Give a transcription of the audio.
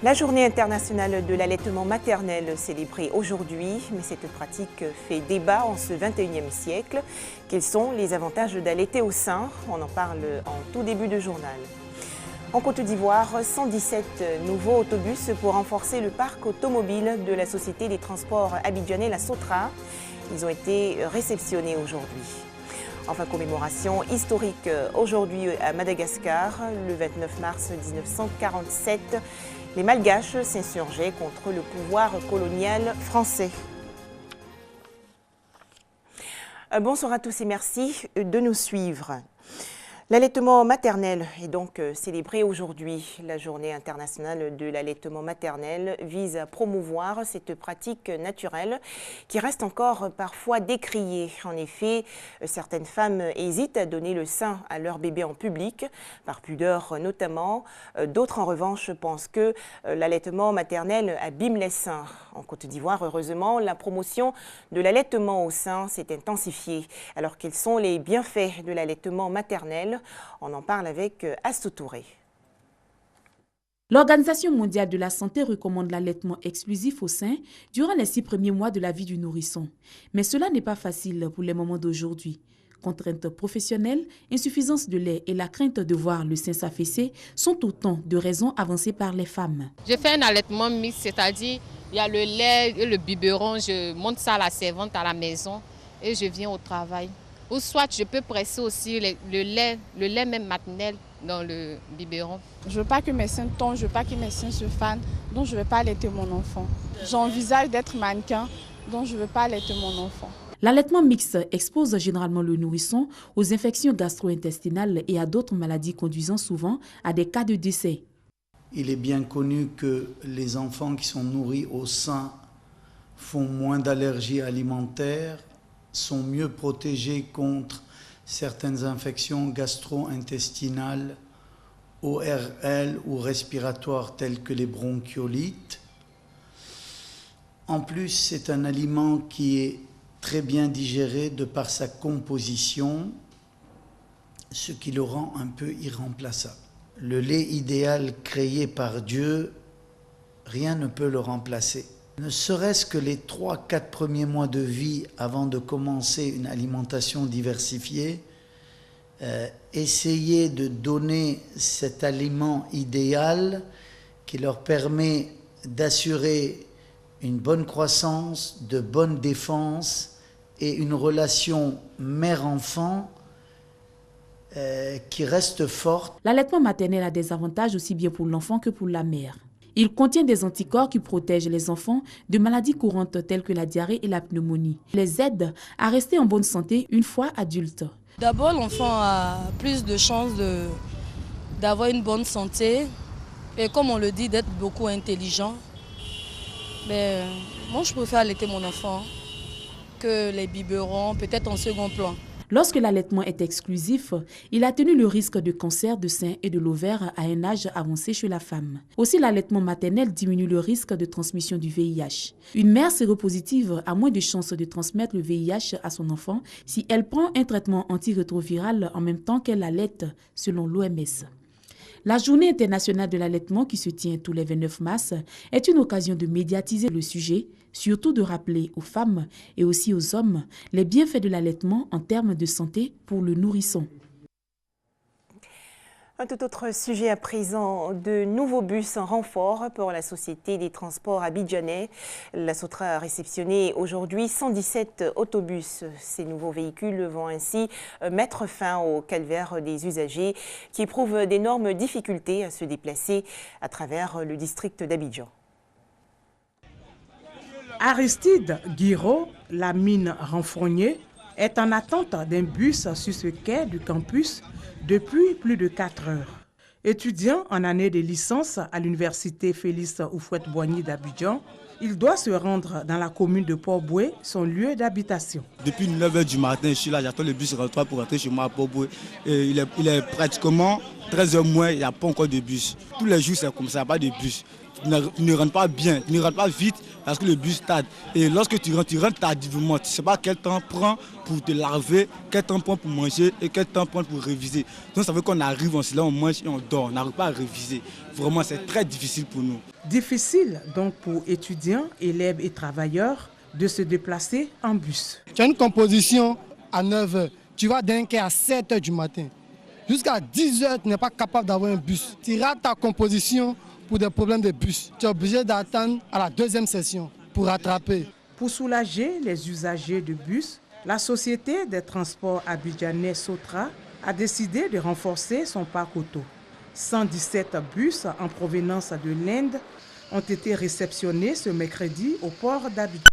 La journée internationale de l'allaitement maternel célébrée aujourd'hui, mais cette pratique fait débat en ce 21e siècle. Quels sont les avantages d'allaiter au sein? On en parle en tout début de journal. En Côte d'Ivoire, 117 nouveaux autobus pour renforcer le parc automobile de la Société des transports abidjanais, la SOTRA. Ils ont été réceptionnés aujourd'hui. Enfin, commémoration historique aujourd'hui à Madagascar, le 29 mars 1947. Les Malgaches s'insurgeaient contre le pouvoir colonial français. Bonsoir à tous et merci de nous suivre. L'allaitement maternel est donc célébré aujourd'hui. La journée internationale de l'allaitement maternel vise à promouvoir cette pratique naturelle qui reste encore parfois décriée. En effet, certaines femmes hésitent à donner le sein à leur bébé en public, par pudeur notamment. D'autres, en revanche, pensent que l'allaitement maternel abîme les seins. En Côte d'Ivoire, heureusement, la promotion de l'allaitement au sein s'est intensifiée. Alors, quels sont les bienfaits de l'allaitement maternel? On en parle avec Astou Touré. L'Organisation mondiale de la santé recommande l'allaitement exclusif au sein durant les 6 premiers mois de la vie du nourrisson. Mais cela n'est pas facile pour les mamans d'aujourd'hui. Contraintes professionnelles, insuffisance de lait et la crainte de voir le sein s'affaisser sont autant de raisons avancées par les femmes. Je fais un allaitement mixte, c'est-à-dire il y a le lait et le biberon, je monte ça à la servante à la maison et je viens au travail. Ou soit je peux presser aussi le lait même maternel dans le biberon. Je ne veux pas que mes seins tombent, je ne veux pas que mes seins se fanent, donc je ne veux pas allaiter mon enfant. J'envisage d'être mannequin, donc je ne veux pas allaiter mon enfant. L'allaitement mixte expose généralement le nourrisson aux infections gastro-intestinales et à d'autres maladies conduisant souvent à des cas de décès. Il est bien connu que les enfants qui sont nourris au sein font moins d'allergies alimentaires, sont mieux protégés contre certaines infections gastro-intestinales, ORL ou respiratoires telles que les bronchiolites. En plus, c'est un aliment qui est très bien digéré de par sa composition, ce qui le rend un peu irremplaçable. Le lait idéal créé par Dieu, rien ne peut le remplacer. Ne serait-ce que les 3-4 premiers mois de vie avant de commencer une alimentation diversifiée, essayer de donner cet aliment idéal qui leur permet d'assurer une bonne croissance, de bonnes défenses et une relation mère-enfant qui reste forte. L'allaitement maternel a des avantages aussi bien pour l'enfant que pour la mère. Il contient des anticorps qui protègent les enfants de maladies courantes telles que la diarrhée et la pneumonie. Il les aide à rester en bonne santé une fois adulte. D'abord, l'enfant a plus de chances d'avoir une bonne santé et comme on le dit, d'être beaucoup intelligent. Mais moi, je préfère allaiter mon enfant que les biberons, peut-être en second plan. Lorsque l'allaitement est exclusif, il atténue le risque de cancer de sein et de l'ovaire à un âge avancé chez la femme. Aussi, l'allaitement maternel diminue le risque de transmission du VIH. Une mère séropositive a moins de chances de transmettre le VIH à son enfant si elle prend un traitement antirétroviral en même temps qu'elle allaite, selon l'OMS. La journée internationale de l'allaitement qui se tient tous les 29 mars est une occasion de médiatiser le sujet, surtout de rappeler aux femmes et aussi aux hommes les bienfaits de l'allaitement en termes de santé pour le nourrisson. Un tout autre sujet à présent, de nouveaux bus en renfort pour la Société des transports abidjanais. La SOTRA a réceptionné aujourd'hui 117 autobus. Ces nouveaux véhicules vont ainsi mettre fin au calvaire des usagers qui éprouvent d'énormes difficultés à se déplacer à travers le district d'Abidjan. Aristide Guiraud, la mine renfrognée, est en attente d'un bus sur ce quai du campus depuis plus de 4 heures. Étudiant en année de licence à l'université Félix Houphouët-Boigny d'Abidjan, il doit se rendre dans la commune de Port-Boué, son lieu d'habitation. Depuis 9 h du matin, je suis là, j'attends le bus rentrant pour rentrer chez moi à Port-Boué. Il est pratiquement 13 h moins, il n'y a pas encore de bus. Tous les jours, c'est comme ça, pas de bus. ne rentres pas bien, tu ne rentres pas vite parce que le bus tarde. Et lorsque tu rentres tardivement. Tu ne sais pas quel temps prend pour te laver, quel temps prend pour manger et quel temps prend pour réviser. Donc ça veut qu'on arrive, on mange et on dort, on n'arrive pas à réviser. Vraiment, c'est très difficile pour nous. Difficile donc pour étudiants, élèves et travailleurs de se déplacer en bus. Tu as une composition à 9 h, tu vas d'un quai à 7 h du matin. Jusqu'à 10 h, tu n'es pas capable d'avoir un bus. Tu rates ta composition pour des problèmes de bus. Tu es obligé d'attendre à la deuxième session pour rattraper. Pour soulager les usagers de bus, la Société des transports abidjanais Sotra a décidé de renforcer son parc auto. 117 bus en provenance de l'Inde ont été réceptionnés ce mercredi au port d'Abidjan.